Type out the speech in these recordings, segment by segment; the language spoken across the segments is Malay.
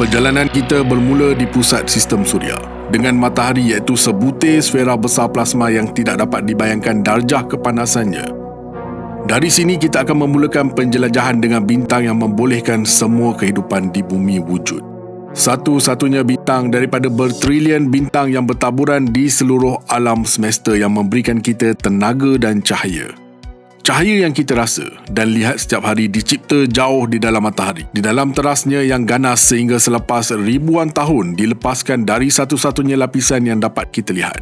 Perjalanan kita bermula di pusat sistem suria dengan matahari, iaitu sebutir sfera besar plasma yang tidak dapat dibayangkan darjah kepanasannya. Dari sini kita akan memulakan penjelajahan dengan bintang yang membolehkan semua kehidupan di bumi wujud. Satu-satunya bintang daripada bertrilion bintang yang bertaburan di seluruh alam semesta yang memberikan kita tenaga dan cahaya. Cahaya yang kita rasa dan lihat setiap hari dicipta jauh di dalam matahari, di dalam terasnya yang ganas sehingga selepas ribuan tahun dilepaskan dari satu-satunya lapisan yang dapat kita lihat,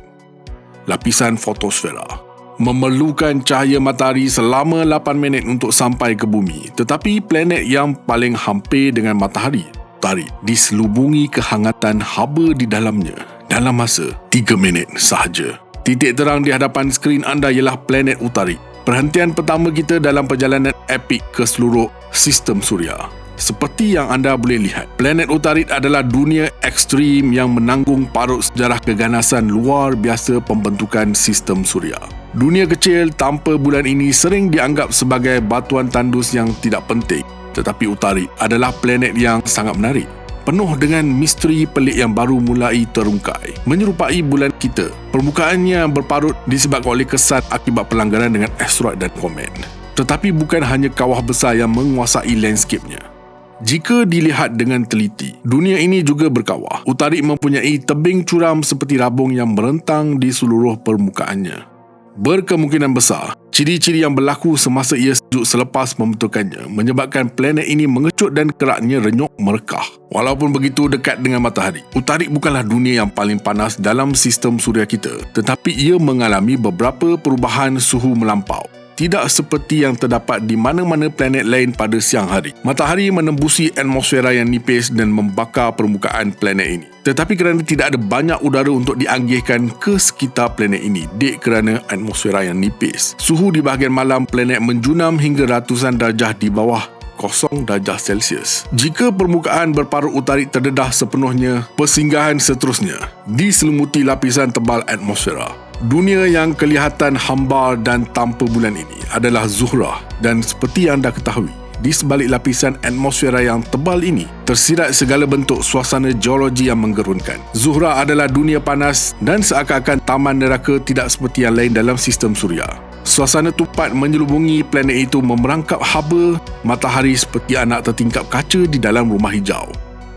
lapisan fotosfera. Memerlukan cahaya matahari selama 8 minit untuk sampai ke bumi, tetapi planet yang paling hampir dengan matahari, Utarit, diselubungi kehangatan haba di dalamnya dalam masa 3 minit sahaja. Titik terang di hadapan skrin anda ialah planet Utarit. Perhentian pertama kita dalam perjalanan epik ke seluruh sistem suria. Seperti yang anda boleh lihat, planet Utarit adalah dunia ekstrim yang menanggung parut sejarah keganasan luar biasa pembentukan sistem suria. Dunia kecil tanpa bulan ini sering dianggap sebagai batuan tandus yang tidak penting, tetapi Utarit adalah planet yang sangat menarik, penuh dengan misteri pelik yang baru mulai terungkai. Menyerupai bulan kita, permukaannya berparut disebabkan oleh kesan akibat pelanggaran dengan asteroid dan komet. Tetapi bukan hanya kawah besar yang menguasai landscape-nya. Jika dilihat dengan teliti, dunia ini juga berkawah. Utarit mempunyai tebing curam seperti rabung yang merentang di seluruh permukaannya. Berkemungkinan besar, ciri-ciri yang berlaku semasa ia sejuk selepas membentukannya menyebabkan planet ini mengecut dan keraknya renyuk merekah. Walaupun begitu dekat dengan matahari, Utarit bukanlah dunia yang paling panas dalam sistem suria kita, tetapi ia mengalami beberapa perubahan suhu melampau. Tidak seperti yang terdapat di mana-mana planet lain pada siang hari. Matahari menembusi atmosfera yang nipis dan membakar permukaan planet ini. Tetapi kerana tidak ada banyak udara untuk dianggihkan ke sekitar planet ini, kerana atmosfera yang nipis, suhu di bahagian malam planet menjunam hingga ratusan darjah di bawah 0 darjah Celsius. Jika permukaan berparut Utarit terdedah sepenuhnya, persinggahan seterusnya diselimuti lapisan tebal atmosfera. Dunia yang kelihatan hambar dan tanpa bulan ini adalah Zuhrah, dan seperti yang anda ketahui, di sebalik lapisan atmosfera yang tebal ini tersirat segala bentuk suasana geologi yang menggerunkan. Zuhrah adalah dunia panas dan seakan-akan taman neraka tidak seperti yang lain dalam sistem suria. Suasana tupat menyelubungi planet itu memerangkap haba matahari seperti anak tertingkap kaca di dalam rumah hijau,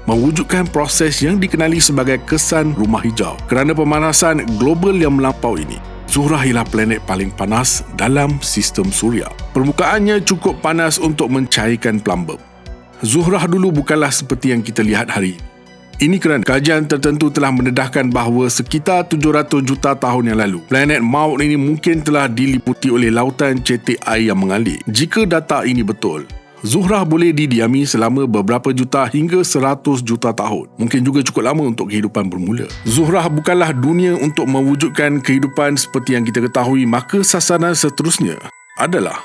mewujudkan proses yang dikenali sebagai kesan rumah hijau. Kerana pemanasan global yang melampau ini, Zuhrah ialah planet paling panas dalam sistem suria. Permukaannya cukup panas untuk mencairkan plumbum. Zuhrah dulu bukanlah seperti yang kita lihat hari ini. Ini kerana kajian tertentu telah mendedahkan bahawa sekitar 700 juta tahun yang lalu, planet maut ini mungkin telah diliputi oleh lautan cetek air yang mengalir. Jika data ini betul, Zuhrah boleh didiami selama beberapa juta hingga 100 juta tahun. Mungkin juga cukup lama untuk kehidupan bermula. Zuhrah bukanlah dunia untuk mewujudkan kehidupan seperti yang kita ketahui, maka sasaran seterusnya adalah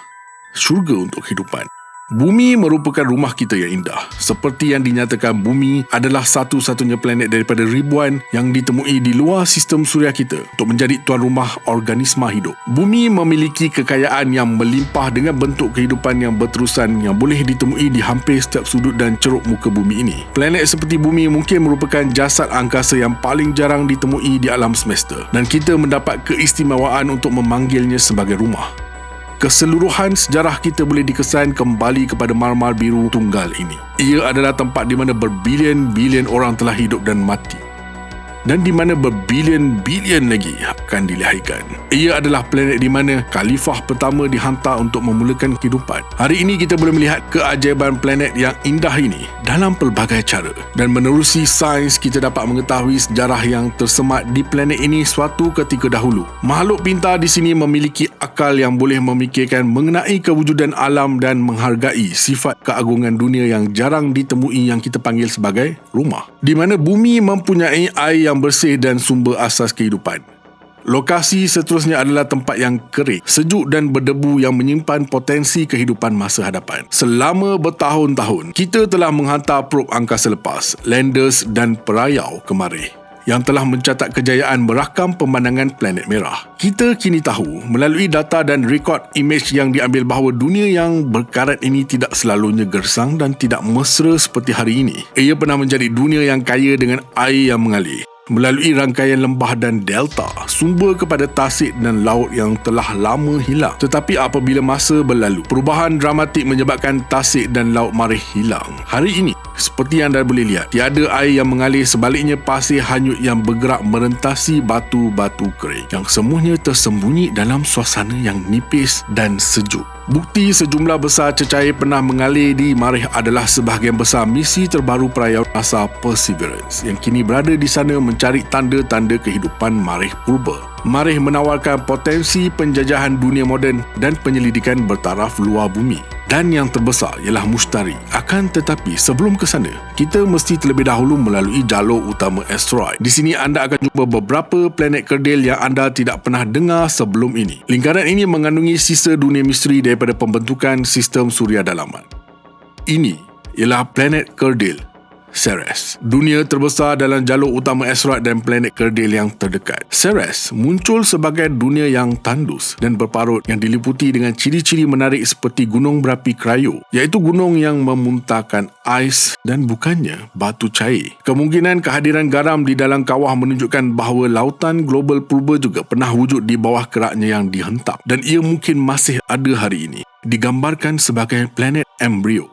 syurga untuk kehidupan. Bumi merupakan rumah kita yang indah. Seperti yang dinyatakan, bumi adalah satu-satunya planet daripada ribuan yang ditemui di luar sistem suria kita untuk menjadi tuan rumah organisma hidup. Bumi memiliki kekayaan yang melimpah dengan bentuk kehidupan yang berterusan yang boleh ditemui di hampir setiap sudut dan ceruk muka bumi ini. Planet seperti bumi mungkin merupakan jasad angkasa yang paling jarang ditemui di alam semesta, dan kita mendapat keistimewaan untuk memanggilnya sebagai rumah. Keseluruhan sejarah kita boleh dikesan kembali kepada marmar biru tunggal ini. Ia adalah tempat di mana berbilion-bilion orang telah hidup dan mati, dan di mana berbilion-bilion lagi akan dilahirkan. Ia adalah planet di mana khalifah pertama dihantar untuk memulakan kehidupan. Hari ini kita boleh melihat keajaiban planet yang indah ini dalam pelbagai cara, dan menerusi sains kita dapat mengetahui sejarah yang tersemat di planet ini suatu ketika dahulu. Makhluk pintar di sini memiliki akal yang boleh memikirkan mengenai kewujudan alam dan menghargai sifat keagungan dunia yang jarang ditemui yang kita panggil sebagai rumah, di mana bumi mempunyai air yang bersih dan sumber asas kehidupan. Lokasi seterusnya adalah tempat yang kering, sejuk dan berdebu yang menyimpan potensi kehidupan masa hadapan. Selama bertahun-tahun, kita telah menghantar probe angkasa lepas, landers dan perayau ke Marikh. yang telah mencatat kejayaan merakam pemandangan planet merah. Kita kini tahu melalui data dan rekod imej yang diambil bahawa dunia yang berkarat ini tidak selalunya gersang dan tidak mesra seperti hari ini. Ia pernah menjadi dunia yang kaya dengan air yang mengalir. Melalui rangkaian lembah dan delta, sumber kepada tasik dan laut yang telah lama hilang. Tetapi apabila masa berlalu, perubahan dramatik menyebabkan tasik dan laut marih hilang. Hari ini, seperti yang anda boleh lihat, tiada air yang mengalir, sebaliknya pasir hanyut yang bergerak merentasi batu-batu kering yang semuanya tersembunyi dalam suasana yang nipis dan sejuk. Bukti sejumlah besar cecair pernah mengalir di marih adalah sebahagian besar misi terbaru perayaan NASA Perseverance yang kini berada di sana mencari tanda-tanda kehidupan marih purba. Marih menawarkan potensi penjajahan dunia moden dan penyelidikan bertaraf luar bumi. Dan yang terbesar ialah mustari. Akan tetapi sebelum ke sana, kita mesti terlebih dahulu melalui jalur utama asteroid. Di sini anda akan jumpa beberapa planet kerdil yang anda tidak pernah dengar sebelum ini. Lingkaran ini mengandungi sisa dunia misteri daripada pembentukan sistem suria dalaman. Ini ialah planet kerdil Ceres, dunia terbesar dalam jalur utama asteroid dan planet kerdil yang terdekat. Ceres muncul sebagai dunia yang tandus dan berparut yang diliputi dengan ciri-ciri menarik seperti gunung berapi Cryo, iaitu gunung yang memuntahkan ais dan bukannya batu cair. Kemungkinan kehadiran garam di dalam kawah menunjukkan bahawa lautan global purba juga pernah wujud di bawah keraknya yang dihentak dan ia mungkin masih ada hari ini. Digambarkan sebagai planet embrio.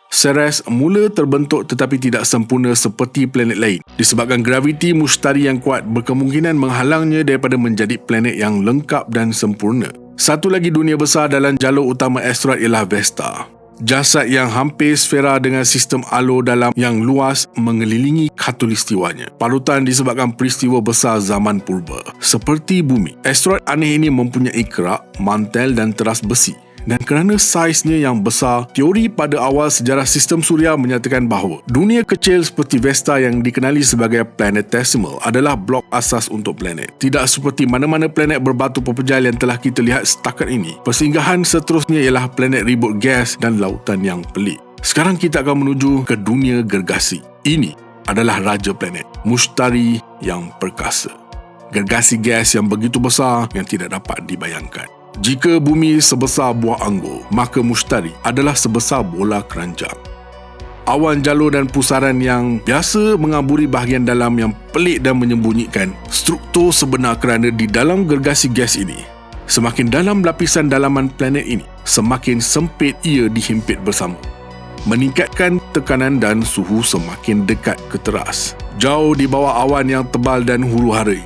Ceres mula terbentuk tetapi tidak sempurna seperti planet lain disebabkan graviti mustari yang kuat berkemungkinan menghalangnya daripada menjadi planet yang lengkap dan sempurna. Satu lagi dunia besar dalam jalur utama asteroid ialah Vesta. Jasad yang hampir sfera dengan sistem alur dalam yang luas mengelilingi khatulistiwanya. Parutan disebabkan peristiwa besar zaman purba. Seperti bumi, asteroid aneh ini mempunyai kerak, mantel dan teras besi. Dan kerana saiznya yang besar, teori pada awal sejarah sistem suria menyatakan bahawa dunia kecil seperti Vesta yang dikenali sebagai planetesimal adalah blok asas untuk planet. Tidak seperti mana-mana planet berbatu pepejal yang telah kita lihat setakat ini. Persinggahan seterusnya ialah planet ribut gas dan lautan yang pelik. Sekarang kita akan menuju ke dunia gergasi. Ini adalah raja planet, mustari yang perkasa. Gergasi gas yang begitu besar yang tidak dapat dibayangkan. Jika bumi sebesar buah anggur, maka mustari adalah sebesar bola keranjang. Awan jalur dan pusaran yang biasa mengaburi bahagian dalam yang pelik dan menyembunyikan struktur sebenar kerana di dalam gergasi gas ini. Semakin dalam lapisan dalaman planet ini, semakin sempit ia dihimpit bersama. Meningkatkan tekanan dan suhu semakin dekat ke teras. Jauh di bawah awan yang tebal dan huru-hara.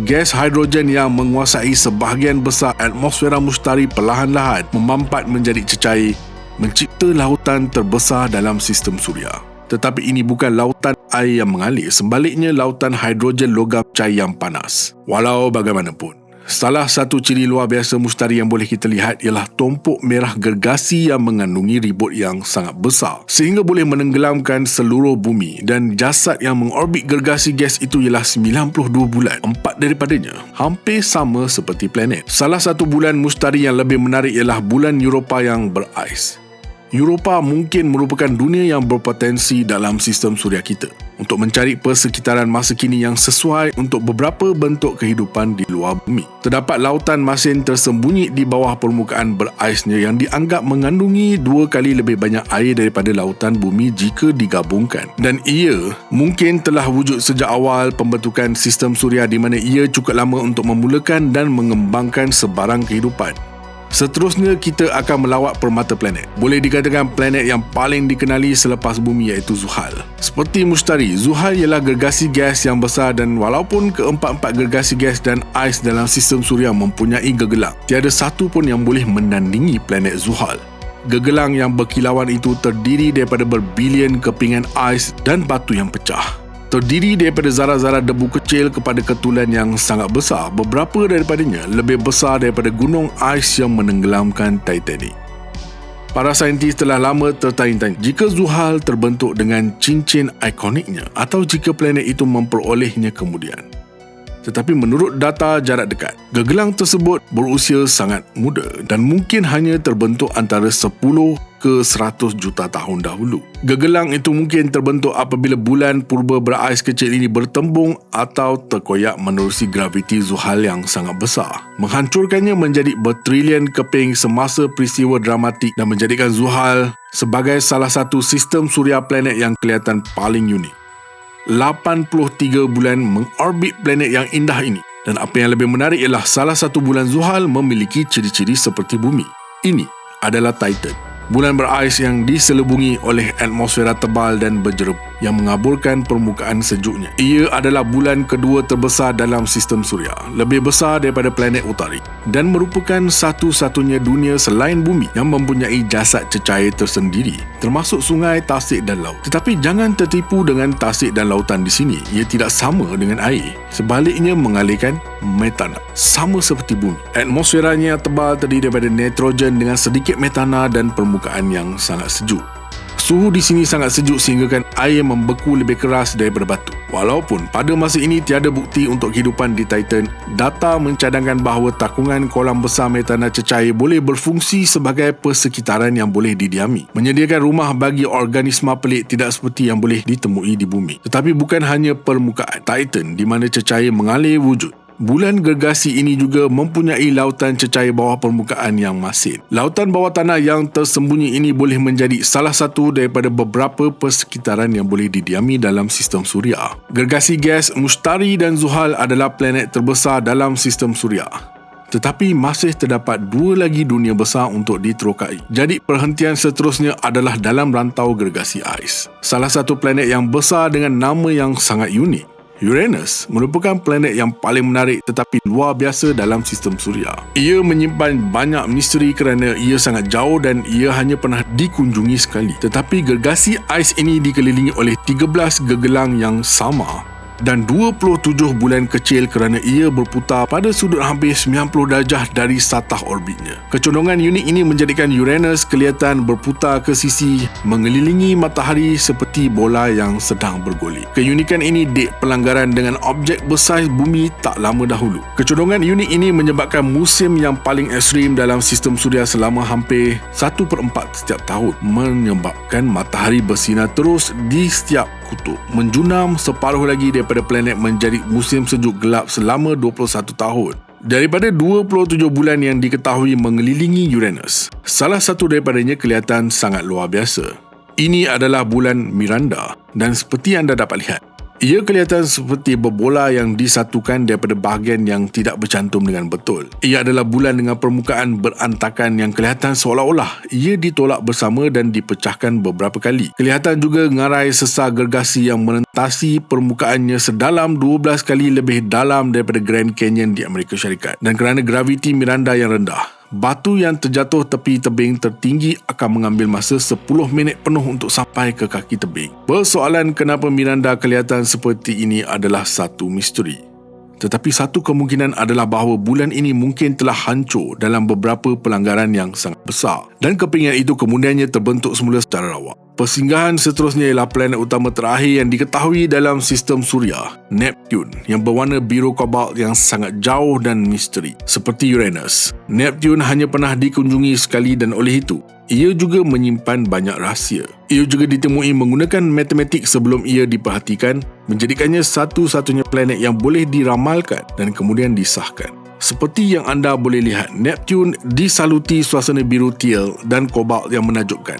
Gas hidrogen yang menguasai sebahagian besar atmosfera mustari perlahan-lahan memampat menjadi cecair, mencipta lautan terbesar dalam sistem suria. Tetapi ini bukan lautan air yang mengalir, sebaliknya lautan hidrogen logam cair yang panas. Walau bagaimanapun, salah satu ciri luar biasa mustari yang boleh kita lihat ialah tumpuk merah gergasi yang mengandungi ribut yang sangat besar sehingga boleh menenggelamkan seluruh bumi, dan jasad yang mengorbit gergasi gas itu ialah 92 bulan. 4 daripadanya hampir sama seperti planet. Salah satu bulan mustari yang lebih menarik ialah bulan Europa yang berais. Europa mungkin merupakan dunia yang berpotensi dalam sistem suria kita untuk mencari persekitaran masa kini yang sesuai untuk beberapa bentuk kehidupan di luar bumi. Terdapat lautan masin tersembunyi di bawah permukaan beraisnya yang dianggap mengandungi 2 kali lebih banyak air daripada lautan bumi jika digabungkan. Dan ia mungkin telah wujud sejak awal pembentukan sistem suria di mana ia cukup lama untuk memulakan dan mengembangkan sebarang kehidupan. Seterusnya kita akan melawat permata planet. Boleh dikatakan planet yang paling dikenali selepas bumi iaitu Zuhal. Seperti mustari, Zuhal ialah gergasi gas yang besar dan walaupun keempat-empat gergasi gas dan ais dalam sistem suria mempunyai gegelang, tiada satu pun yang boleh menandingi planet Zuhal. Gegelang yang berkilauan itu terdiri daripada berbilion kepingan ais dan batu yang pecah. Terdiri daripada zarah-zarah debu kecil kepada ketulan yang sangat besar. Beberapa daripadanya lebih besar daripada gunung ais yang menenggelamkan Titanic. Para saintis telah lama tertanya-tanya jika Zuhal terbentuk dengan cincin ikoniknya atau jika planet itu memperolehnya kemudian. Tetapi menurut data jarak dekat, gegelang tersebut berusia sangat muda dan mungkin hanya terbentuk antara 10 ke 100 juta tahun dahulu. Gegelang itu mungkin terbentuk apabila bulan purba berais kecil ini bertembung atau terkoyak menerusi graviti Zuhal yang sangat besar, menghancurkannya menjadi bertrilion keping semasa peristiwa dramatik dan menjadikan Zuhal sebagai salah satu sistem suria planet yang kelihatan paling unik. 83 bulan mengorbit planet yang indah ini. Dan apa yang lebih menarik ialah salah satu bulan Zuhal memiliki ciri-ciri seperti bumi. Ini adalah Titan, bulan berais yang diselubungi oleh atmosfera tebal dan berjerup yang mengaburkan permukaan sejuknya. Ia adalah bulan kedua terbesar dalam sistem suria, lebih besar daripada planet utari, dan merupakan satu-satunya dunia selain bumi yang mempunyai jasad cecair tersendiri, termasuk sungai, tasik dan laut. Tetapi jangan tertipu dengan tasik dan lautan di sini. Ia tidak sama dengan air. Sebaliknya mengalirkan metana, sama seperti bumi. Atmosferanya tebal terdiri daripada nitrogen dengan sedikit metana dan permukaan yang sangat sejuk. Suhu di sini sangat sejuk sehingga kan air membeku lebih keras daripada batu. Walaupun pada masa ini tiada bukti untuk kehidupan di Titan, data mencadangkan bahawa takungan kolam besar metana cecair boleh berfungsi sebagai persekitaran yang boleh didiami, menyediakan rumah bagi organisma pelik tidak seperti yang boleh ditemui di bumi. Tetapi bukan hanya permukaan Titan di mana cecair mengalir wujud. Bulan gergasi ini juga mempunyai lautan cecair bawah permukaan yang masin. Lautan bawah tanah yang tersembunyi ini boleh menjadi salah satu daripada beberapa persekitaran yang boleh didiami dalam sistem suria. Gergasi gas, Mushtari dan Zuhal adalah planet terbesar dalam sistem suria. Tetapi masih terdapat dua lagi dunia besar untuk diterokai. Jadi perhentian seterusnya adalah dalam rantau gergasi ais. Salah satu planet yang besar dengan nama yang sangat unik, Uranus, merupakan planet yang paling menarik tetapi luar biasa dalam sistem suria. Ia menyimpan banyak misteri kerana ia sangat jauh dan ia hanya pernah dikunjungi sekali. Tetapi gergasi ais ini dikelilingi oleh 13 gegelang yang sama dan 27 bulan kecil kerana ia berputar pada sudut hampir 90 darjah dari satah orbitnya. Kecondongan unik ini menjadikan Uranus kelihatan berputar ke sisi mengelilingi matahari seperti bola yang sedang bergolek. Keunikan ini dek pelanggaran dengan objek bersaiz bumi tak lama dahulu. Kecondongan unik ini menyebabkan musim yang paling ekstrim dalam sistem suria selama hampir 1/4 setiap tahun, menyebabkan matahari bersinar terus di setiap kutub, menjunam separuh lagi daripada planet menjadi musim sejuk gelap selama 21 tahun. Daripada 27 bulan yang diketahui mengelilingi Uranus, salah satu daripadanya kelihatan sangat luar biasa. Ini adalah bulan Miranda dan seperti anda dapat lihat, ia kelihatan seperti berbola yang disatukan daripada bahagian yang tidak bercantum dengan betul. Ia adalah bulan dengan permukaan berantakan yang kelihatan seolah-olah ia ditolak bersama dan dipecahkan beberapa kali. Kelihatan juga ngarai sesar gergasi yang menentasi permukaannya sedalam 12 kali lebih dalam daripada Grand Canyon di Amerika Syarikat. Dan kerana graviti Miranda yang rendah, batu yang terjatuh tepi tebing tertinggi akan mengambil masa 10 minit penuh untuk sampai ke kaki tebing. Persoalan kenapa Miranda kelihatan seperti ini adalah satu misteri. Tetapi satu kemungkinan adalah bahawa bulan ini mungkin telah hancur dalam beberapa pelanggaran yang sangat besar dan kepingan itu kemudiannya terbentuk semula secara rawak. Persinggahan seterusnya ialah planet utama terakhir yang diketahui dalam sistem suria, Neptune, yang berwarna biru kobalt yang sangat jauh dan misteri. Seperti Uranus, Neptune hanya pernah dikunjungi sekali dan oleh itu, ia juga menyimpan banyak rahsia. Ia juga ditemui menggunakan matematik sebelum ia diperhatikan, menjadikannya satu-satunya planet yang boleh diramalkan dan kemudian disahkan. Seperti yang anda boleh lihat, Neptune disaluti suasana biru teal dan kobalt yang menakjubkan,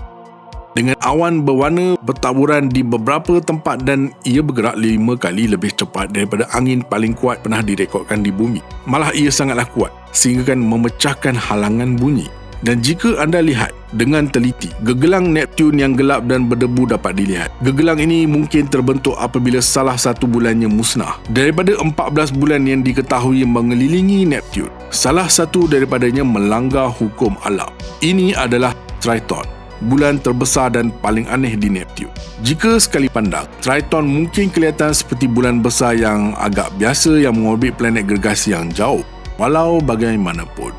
dengan awan berwarna bertaburan di beberapa tempat dan ia bergerak 5 kali lebih cepat daripada angin paling kuat pernah direkodkan di bumi. Malah ia sangatlah kuat sehingga kan memecahkan halangan bunyi. Dan jika anda lihat dengan teliti, gegelang Neptune yang gelap dan berdebu dapat dilihat. Gegelang ini mungkin terbentuk apabila salah satu bulannya musnah. Daripada 14 bulan yang diketahui mengelilingi Neptune, salah satu daripadanya melanggar hukum alam. Ini adalah Triton, bulan terbesar dan paling aneh di Neptune. Jika sekali pandang, Triton mungkin kelihatan seperti bulan besar yang agak biasa yang mengorbit planet gergasi yang jauh. Walau bagaimanapun,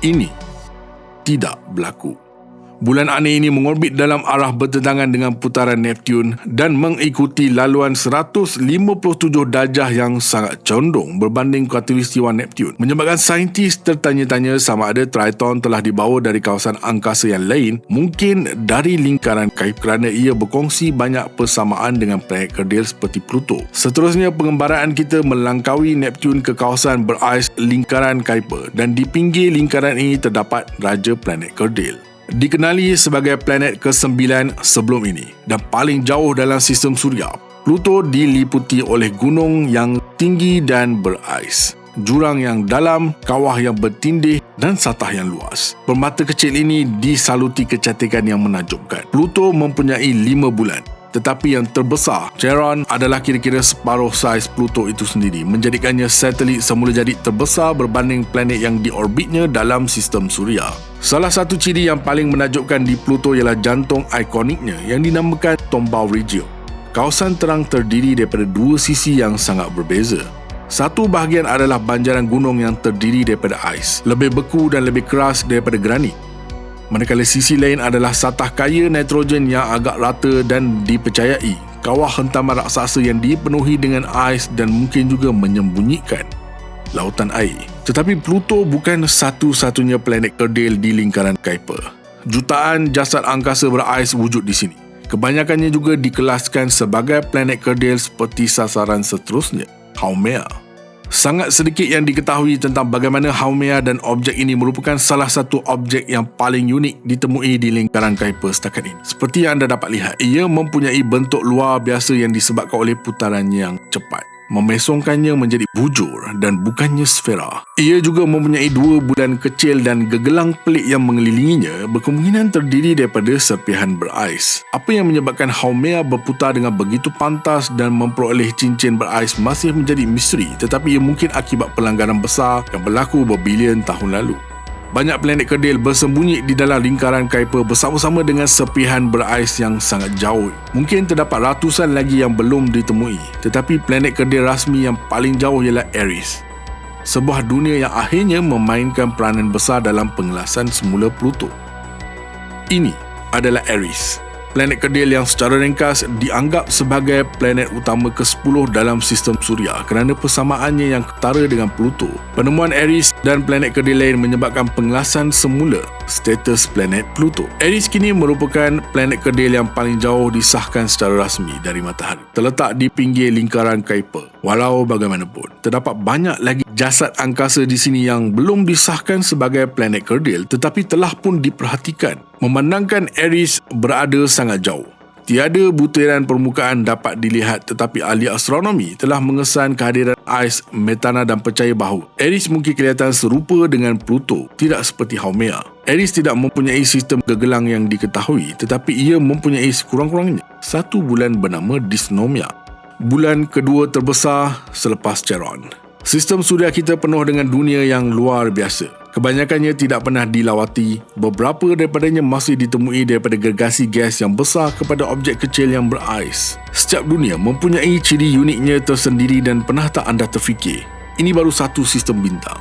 ini tidak berlaku. Bulan aneh ini mengorbit dalam arah bertentangan dengan putaran Neptun dan mengikuti laluan 157 darjah yang sangat condong berbanding khatulistiwa Neptun, menyebabkan saintis tertanya-tanya sama ada Triton telah dibawa dari kawasan angkasa yang lain, mungkin dari lingkaran Kuiper, kerana ia berkongsi banyak persamaan dengan planet kerdil seperti Pluto. Seterusnya, pengembaraan kita melangkaui Neptun ke kawasan berais lingkaran Kuiper, dan di pinggir lingkaran ini terdapat raja planet kerdil. Dikenali sebagai planet ke-9 sebelum ini dan paling jauh dalam sistem suria, Pluto diliputi oleh gunung yang tinggi dan berais, jurang yang dalam, kawah yang bertindih dan satah yang luas. Permata kecil ini disaluti kecantikan yang menakjubkan. Pluto mempunyai 5 bulan, tetapi yang terbesar, Charon, adalah kira-kira separuh saiz Pluto itu sendiri, menjadikannya satelit semula jadi terbesar berbanding planet yang diorbitnya dalam sistem suria. Salah satu ciri yang paling menakjubkan di Pluto ialah jantung ikoniknya yang dinamakan Tombaugh Regio. Kawasan terang terdiri daripada dua sisi yang sangat berbeza. Satu bahagian adalah banjaran gunung yang terdiri daripada ais, lebih beku dan lebih keras daripada granit. Manakala sisi lain adalah satah kaya nitrogen yang agak rata dan dipercayai kawah hentaman raksasa yang dipenuhi dengan ais dan mungkin juga menyembunyikan lautan air. Tetapi Pluto bukan satu-satunya planet kerdil di lingkaran Kuiper. Jutaan jasad angkasa berais wujud di sini. Kebanyakannya juga dikelaskan sebagai planet kerdil seperti sasaran seterusnya, Haumea. Sangat sedikit yang diketahui tentang bagaimana Haumea, dan objek ini merupakan salah satu objek yang paling unik ditemui di lingkaran Kuiper setakat ini. Seperti yang anda dapat lihat, ia mempunyai bentuk luar biasa yang disebabkan oleh putaran yang cepat, memesongkannya menjadi bujur dan bukannya sfera. Ia juga mempunyai 2 bulan kecil dan gegelang pelik yang mengelilinginya berkemungkinan terdiri daripada serpihan berais. Apa yang menyebabkan Haumea berputar dengan begitu pantas dan memperoleh cincin berais masih menjadi misteri, tetapi ia mungkin akibat pelanggaran besar yang berlaku berbilion tahun lalu. Banyak planet kerdil bersembunyi di dalam lingkaran Kuiper bersama-sama dengan serpihan berais yang sangat jauh. Mungkin terdapat ratusan lagi yang belum ditemui, tetapi planet kerdil rasmi yang paling jauh ialah Eris, sebuah dunia yang akhirnya memainkan peranan besar dalam pengelasan semula Pluto. Ini adalah Eris, planet kerdil yang secara ringkas dianggap sebagai planet utama ke-10 dalam sistem suria kerana persamaannya yang ketara dengan Pluto. Penemuan Eris dan planet kerdil lain menyebabkan pengelasan semula status planet Pluto. Eris kini merupakan planet kerdil yang paling jauh disahkan secara rasmi dari matahari. Terletak di pinggir lingkaran Kuiper. Walau bagaimanapun, terdapat banyak lagi jasad angkasa di sini yang belum disahkan sebagai planet kerdil tetapi telah pun diperhatikan. Memandangkan Eris berada sangat jauh, tiada butiran permukaan dapat dilihat, tetapi ahli astronomi telah mengesan kehadiran ais, metana dan percaya bahawa Eris mungkin kelihatan serupa dengan Pluto, tidak seperti Haumea. Eris tidak mempunyai sistem gegelang yang diketahui, tetapi ia mempunyai sekurang-kurangnya 1 bulan bernama Dysnomia, bulan kedua terbesar selepas Charon. Sistem suria kita penuh dengan dunia yang luar biasa. Kebanyakannya tidak pernah dilawati. Beberapa daripadanya masih ditemui daripada gergasi gas yang besar kepada objek kecil yang berais. Setiap dunia mempunyai ciri uniknya tersendiri dan pernah tak anda terfikir, ini baru satu sistem bintang,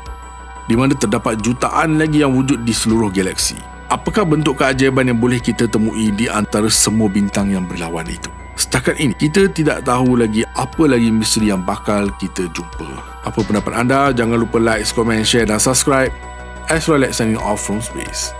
di mana terdapat jutaan lagi yang wujud di seluruh galaksi. Apakah bentuk keajaiban yang boleh kita temui di antara semua bintang yang berlawan itu? Setakat ini, kita tidak tahu lagi apa lagi misteri yang bakal kita jumpa. Apa pendapat anda? Jangan lupa like, komen, share dan subscribe. Astro Alex signing off from space.